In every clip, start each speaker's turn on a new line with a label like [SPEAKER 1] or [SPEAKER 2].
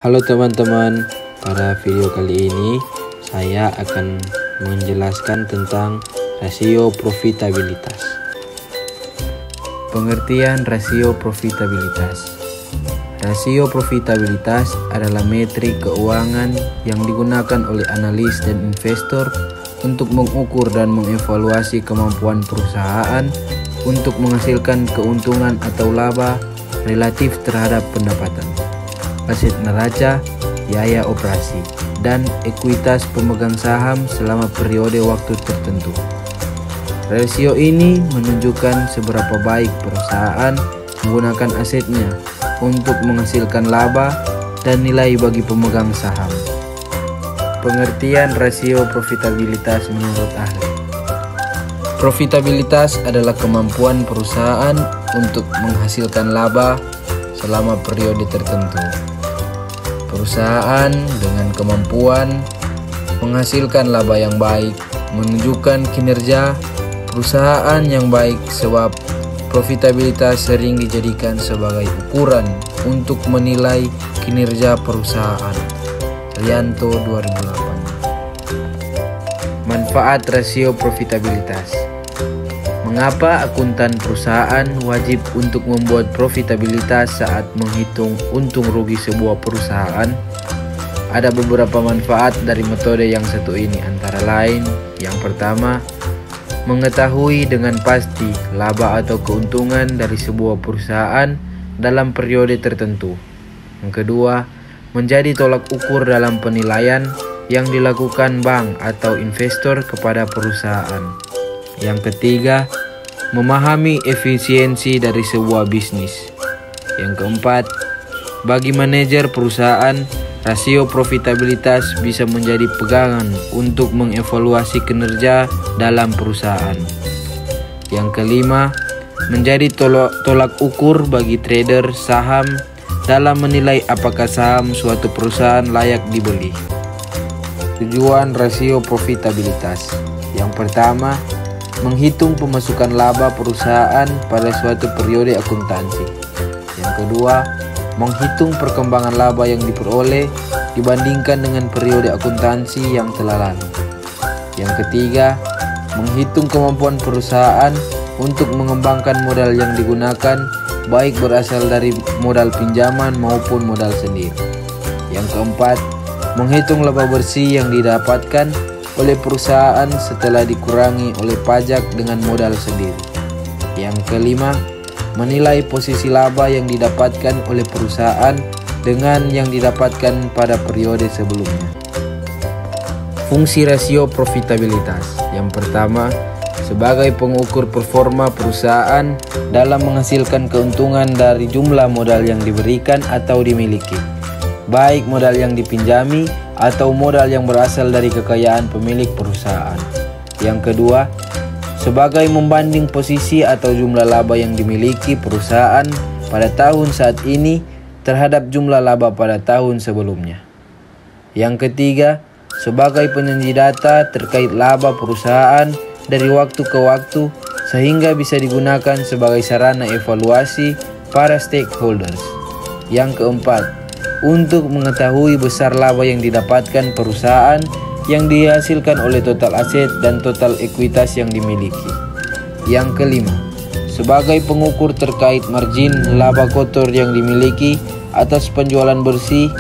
[SPEAKER 1] Halo teman-teman, pada video kali ini saya akan menjelaskan tentang rasio profitabilitas. Pengertian rasio profitabilitas. Rasio profitabilitas adalah metrik keuangan yang digunakan oleh analis dan investor untuk mengukur dan mengevaluasi kemampuan perusahaan untuk menghasilkan keuntungan atau laba relatif terhadap pendapatan, aset neraca, biaya operasi, dan ekuitas pemegang saham selama periode waktu tertentu. Rasio ini menunjukkan seberapa baik perusahaan menggunakan asetnya untuk menghasilkan laba dan nilai bagi pemegang saham. Pengertian rasio profitabilitas menurut ahli. Profitabilitas adalah kemampuan perusahaan untuk menghasilkan laba selama periode tertentu. Perusahaan dengan kemampuan menghasilkan laba yang baik menunjukkan kinerja perusahaan yang baik, sebab profitabilitas sering dijadikan sebagai ukuran untuk menilai kinerja perusahaan. Rianto 2008. Manfaat rasio profitabilitas. Mengapa akuntan perusahaan wajib untuk membuat profitabilitas saat menghitung untung rugi sebuah perusahaan? Ada beberapa manfaat dari metode yang satu ini, antara lain: yang pertama, mengetahui dengan pasti laba atau keuntungan dari sebuah perusahaan dalam periode tertentu. Yang kedua, menjadi tolak ukur dalam penilaian yang dilakukan bank atau investor kepada perusahaan. Yang ketiga, memahami efisiensi dari sebuah bisnis. Yang keempat, bagi manajer perusahaan, rasio profitabilitas bisa menjadi pegangan untuk mengevaluasi kinerja dalam perusahaan. Yang kelima, menjadi tolak ukur bagi trader saham dalam menilai apakah saham suatu perusahaan layak dibeli. Tujuan rasio profitabilitas. Yang pertama, menghitung pemasukan laba perusahaan pada suatu periode akuntansi. Yang kedua, menghitung perkembangan laba yang diperoleh dibandingkan dengan periode akuntansi yang telah lalu. Yang ketiga, menghitung kemampuan perusahaan untuk mengembangkan modal yang digunakan, baik berasal dari modal pinjaman maupun modal sendiri. Yang keempat, menghitung laba bersih yang didapatkan oleh perusahaan setelah dikurangi oleh pajak dengan modal sendiri. Yang kelima, menilai posisi laba yang didapatkan oleh perusahaan dengan yang didapatkan pada periode sebelumnya. Fungsi rasio profitabilitas. Yang pertama, sebagai pengukur performa perusahaan dalam menghasilkan keuntungan dari jumlah modal yang diberikan atau dimiliki, baik modal yang dipinjami atau modal yang berasal dari kekayaan pemilik perusahaan. Yang kedua, sebagai membanding posisi atau jumlah laba yang dimiliki perusahaan pada tahun saat ini terhadap jumlah laba pada tahun sebelumnya. Yang ketiga, sebagai penyaji data terkait laba perusahaan dari waktu ke waktu sehingga bisa digunakan sebagai sarana evaluasi para stakeholders. Yang keempat, untuk mengetahui besar laba yang didapatkan perusahaan yang dihasilkan oleh total aset dan total ekuitas yang dimiliki. Yang kelima, sebagai pengukur terkait margin laba kotor yang dimiliki atas penjualan bersih,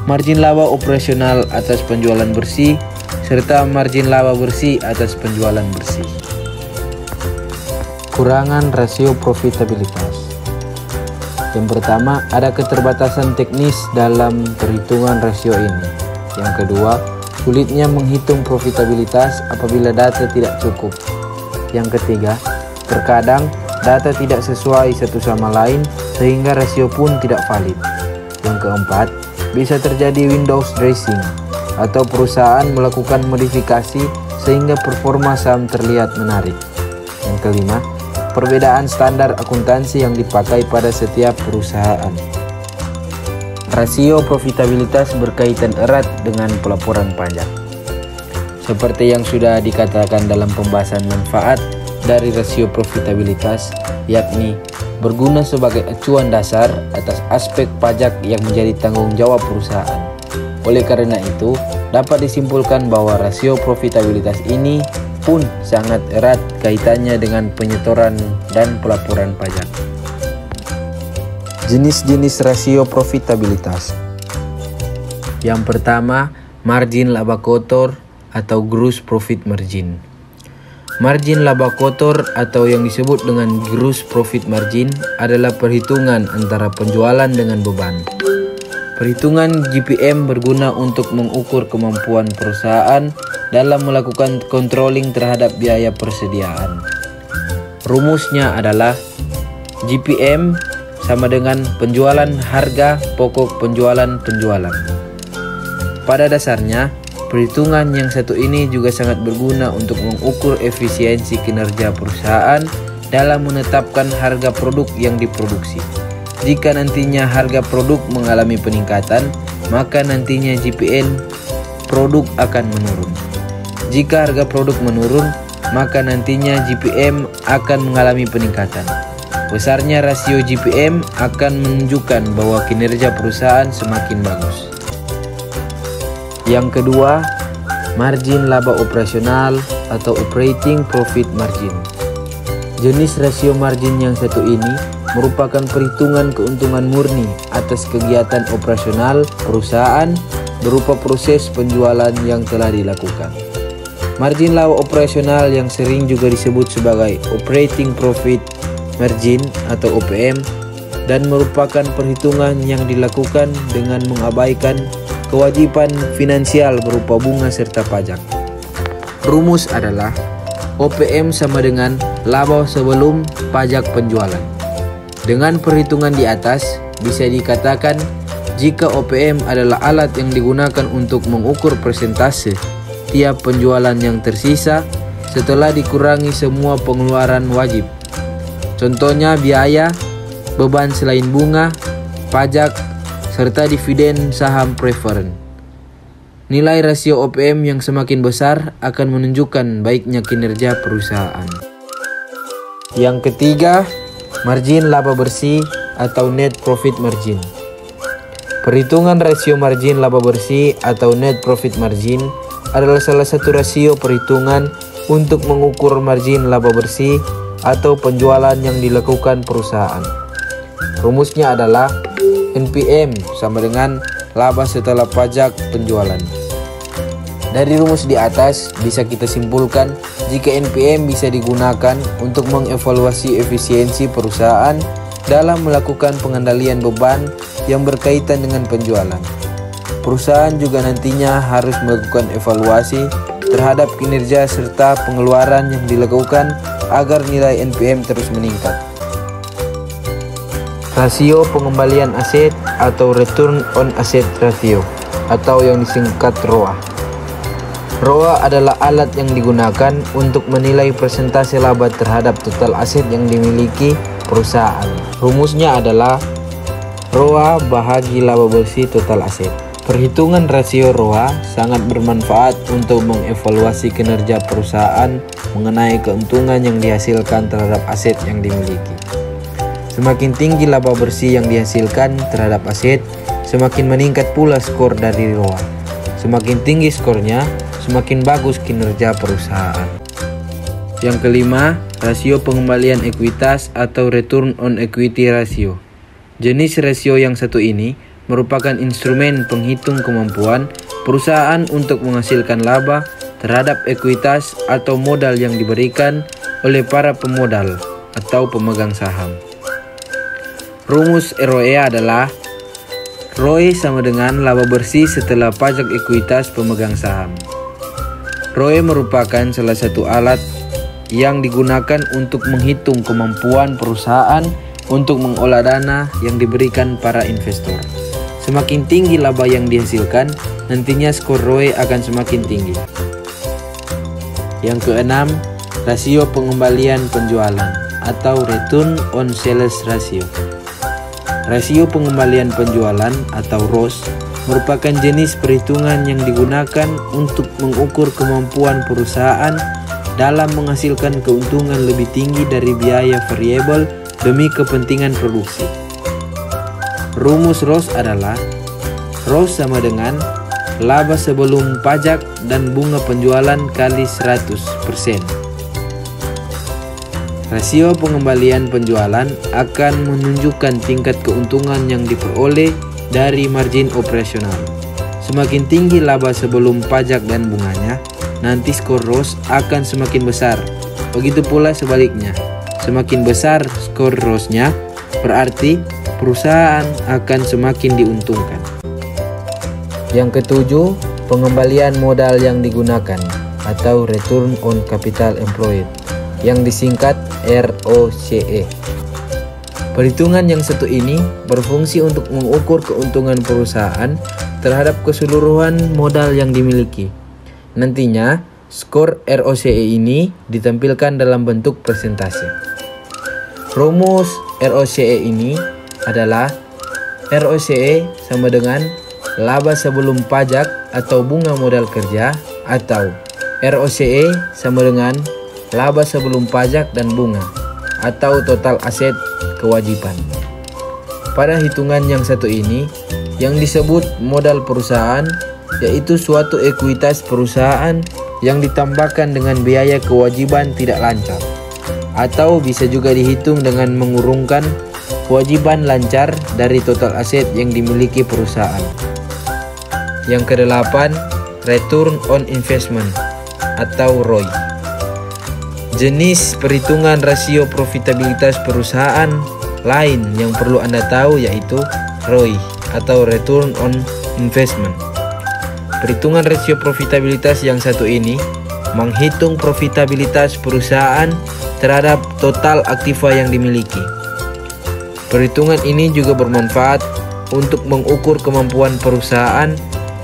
[SPEAKER 1] margin laba operasional atas penjualan bersih, serta margin laba bersih atas penjualan bersih. Kurangan rasio profitabilitas. Yang pertama, ada keterbatasan teknis dalam perhitungan rasio ini. Yang kedua, sulitnya menghitung profitabilitas apabila data tidak cukup. Yang ketiga, terkadang data tidak sesuai satu sama lain sehingga rasio pun tidak valid. Yang keempat, bisa terjadi windows dressing atau perusahaan melakukan modifikasi sehingga performa saham terlihat menarik. Yang kelima, perbedaan standar akuntansi yang dipakai pada setiap perusahaan. Rasio profitabilitas berkaitan erat dengan pelaporan pajak. Seperti yang sudah dikatakan dalam pembahasan manfaat dari rasio profitabilitas, yakni berguna sebagai acuan dasar atas aspek pajak yang menjadi tanggung jawab perusahaan. Oleh karena itu, dapat disimpulkan bahwa rasio profitabilitas ini pun sangat erat kaitannya dengan penyetoran dan pelaporan pajak. Jenis-jenis rasio profitabilitas. Yang pertama, margin laba kotor atau gross profit margin. Margin laba kotor atau yang disebut dengan gross profit margin adalah perhitungan antara penjualan dengan beban. Perhitungan GPM berguna untuk mengukur kemampuan perusahaan dalam melakukan controlling terhadap biaya persediaan. Rumusnya adalah GPM sama dengan penjualan harga pokok penjualan. Pada dasarnya, perhitungan yang satu ini juga sangat berguna untuk mengukur efisiensi kinerja perusahaan dalam menetapkan harga produk yang diproduksi. Jika nantinya harga produk mengalami peningkatan, maka nantinya GPM produk akan menurun. Jika harga produk menurun, maka nantinya GPM akan mengalami peningkatan. Besarnya rasio GPM akan menunjukkan bahwa kinerja perusahaan semakin bagus. Yang kedua, margin laba operasional atau operating profit margin. Jenis rasio margin yang satu ini merupakan perhitungan keuntungan murni atas kegiatan operasional perusahaan berupa proses penjualan yang telah dilakukan. Margin laba operasional yang sering juga disebut sebagai operating profit margin atau OPM dan merupakan perhitungan yang dilakukan dengan mengabaikan kewajiban finansial berupa bunga serta pajak. Rumus adalah OPM sama dengan laba sebelum pajak penjualan. Dengan perhitungan di atas, bisa dikatakan jika OPM adalah alat yang digunakan untuk mengukur persentase tiap penjualan yang tersisa setelah dikurangi semua pengeluaran wajib. Contohnya biaya, beban selain bunga, pajak, serta dividen saham preferen. Nilai rasio OPM yang semakin besar akan menunjukkan baiknya kinerja perusahaan. Yang ketiga, margin laba bersih atau net profit margin. Perhitungan rasio margin laba bersih atau net profit margin adalah salah satu rasio perhitungan untuk mengukur margin laba bersih atau penjualan yang dilakukan perusahaan. Rumusnya adalah NPM sama dengan laba setelah pajak penjualan. Dari rumus di atas bisa kita simpulkan jika NPM bisa digunakan untuk mengevaluasi efisiensi perusahaan dalam melakukan pengendalian beban yang berkaitan dengan penjualan. Perusahaan juga nantinya harus melakukan evaluasi terhadap kinerja serta pengeluaran yang dilakukan agar nilai NPM terus meningkat. Rasio pengembalian aset atau return on asset ratio atau yang disingkat ROA. ROA adalah alat yang digunakan untuk menilai persentase laba terhadap total aset yang dimiliki perusahaan. Rumusnya adalah ROA bahagi laba bersih total aset. Perhitungan rasio ROA sangat bermanfaat untuk mengevaluasi kinerja perusahaan mengenai keuntungan yang dihasilkan terhadap aset yang dimiliki. Semakin tinggi laba bersih yang dihasilkan terhadap aset, semakin meningkat pula skor dari ROA. Semakin tinggi skornya, semakin bagus kinerja perusahaan. Yang kelima, rasio pengembalian ekuitas atau return on equity ratio. Jenis rasio yang satu ini merupakan instrumen penghitung kemampuan perusahaan untuk menghasilkan laba terhadap ekuitas atau modal yang diberikan oleh para pemodal atau pemegang saham. Rumus ROE adalah ROE sama dengan laba bersih setelah pajak ekuitas pemegang saham. ROE merupakan salah satu alat yang digunakan untuk menghitung kemampuan perusahaan untuk mengolah dana yang diberikan para investor. Semakin tinggi laba yang dihasilkan, nantinya skor ROE akan semakin tinggi. Yang keenam, rasio pengembalian penjualan atau return on sales ratio. Rasio pengembalian penjualan atau ROS merupakan jenis perhitungan yang digunakan untuk mengukur kemampuan perusahaan dalam menghasilkan keuntungan lebih tinggi dari biaya variabel demi kepentingan produksi. Rumus ROS adalah ROS sama dengan laba sebelum pajak dan bunga penjualan kali 100%. Rasio pengembalian penjualan akan menunjukkan tingkat keuntungan yang diperoleh dari margin operasional. Semakin tinggi laba sebelum pajak dan bunganya, nanti skor ROS akan semakin besar. Begitu pula sebaliknya, semakin besar skor ROS-nya, berarti perusahaan akan semakin diuntungkan. Yang ketujuh, pengembalian modal yang digunakan atau Return on Capital Employed, yang disingkat ROCE. Perhitungan yang satu ini berfungsi untuk mengukur keuntungan perusahaan terhadap keseluruhan modal yang dimiliki. Nantinya, skor ROCE ini ditampilkan dalam bentuk persentase. Rumus ROCE ini adalah ROCE sama dengan laba sebelum pajak atau bunga modal kerja, atau ROCE sama dengan laba sebelum pajak dan bunga atau total aset kewajiban. Pada hitungan yang satu ini, yang disebut modal perusahaan yaitu suatu ekuitas perusahaan yang ditambahkan dengan biaya kewajiban tidak lancar, atau bisa juga dihitung dengan mengurungkan kewajiban lancar dari total aset yang dimiliki perusahaan. Yang kedelapan, Return on Investment atau ROI. Jenis perhitungan rasio profitabilitas perusahaan lain yang perlu Anda tahu yaitu ROI atau Return on Investment. Perhitungan rasio profitabilitas yang satu ini menghitung profitabilitas perusahaan terhadap total aktiva yang dimiliki. Perhitungan ini juga bermanfaat untuk mengukur kemampuan perusahaan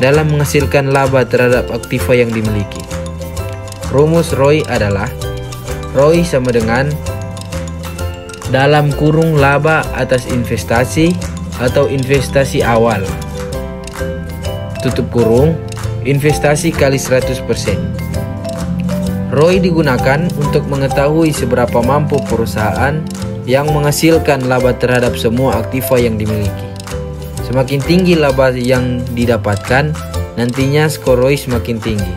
[SPEAKER 1] dalam menghasilkan laba terhadap aktiva yang dimiliki. Rumus ROI adalah ROI sama dengan dalam kurung laba atas investasi atau investasi awal, tutup kurung, investasi kali 100%. ROI digunakan untuk mengetahui seberapa mampu perusahaan yang menghasilkan laba terhadap semua aktiva yang dimiliki. Semakin tinggi laba yang didapatkan, nantinya skor ROI semakin tinggi.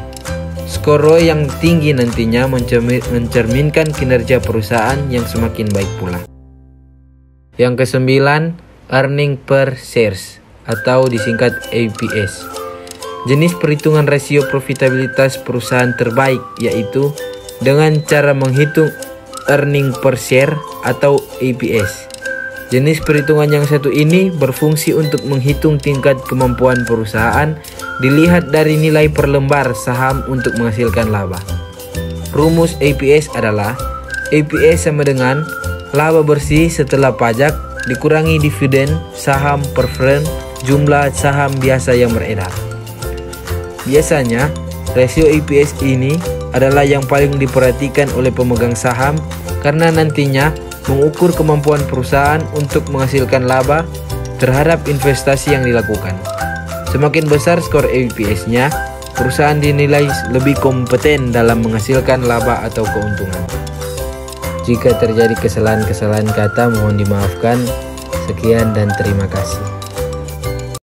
[SPEAKER 1] Skor ROI yang tinggi nantinya mencerminkan kinerja perusahaan yang semakin baik pula. Yang kesembilan, Earning per Shares atau disingkat EPS. Jenis perhitungan rasio profitabilitas perusahaan terbaik yaitu dengan cara menghitung earning per share atau EPS. Jenis perhitungan yang satu ini berfungsi untuk menghitung tingkat kemampuan perusahaan dilihat dari nilai per lembar saham untuk menghasilkan laba. Rumus EPS adalah EPS sama dengan laba bersih setelah pajak dikurangi dividen saham preferred jumlah saham biasa yang beredar. Biasanya, rasio EPS ini adalah yang paling diperhatikan oleh pemegang saham karena nantinya mengukur kemampuan perusahaan untuk menghasilkan laba terhadap investasi yang dilakukan. Semakin besar skor EPS-nya, perusahaan dinilai lebih kompeten dalam menghasilkan laba atau keuntungan. Jika terjadi kesalahan-kesalahan kata, mohon dimaafkan. Sekian dan terima kasih.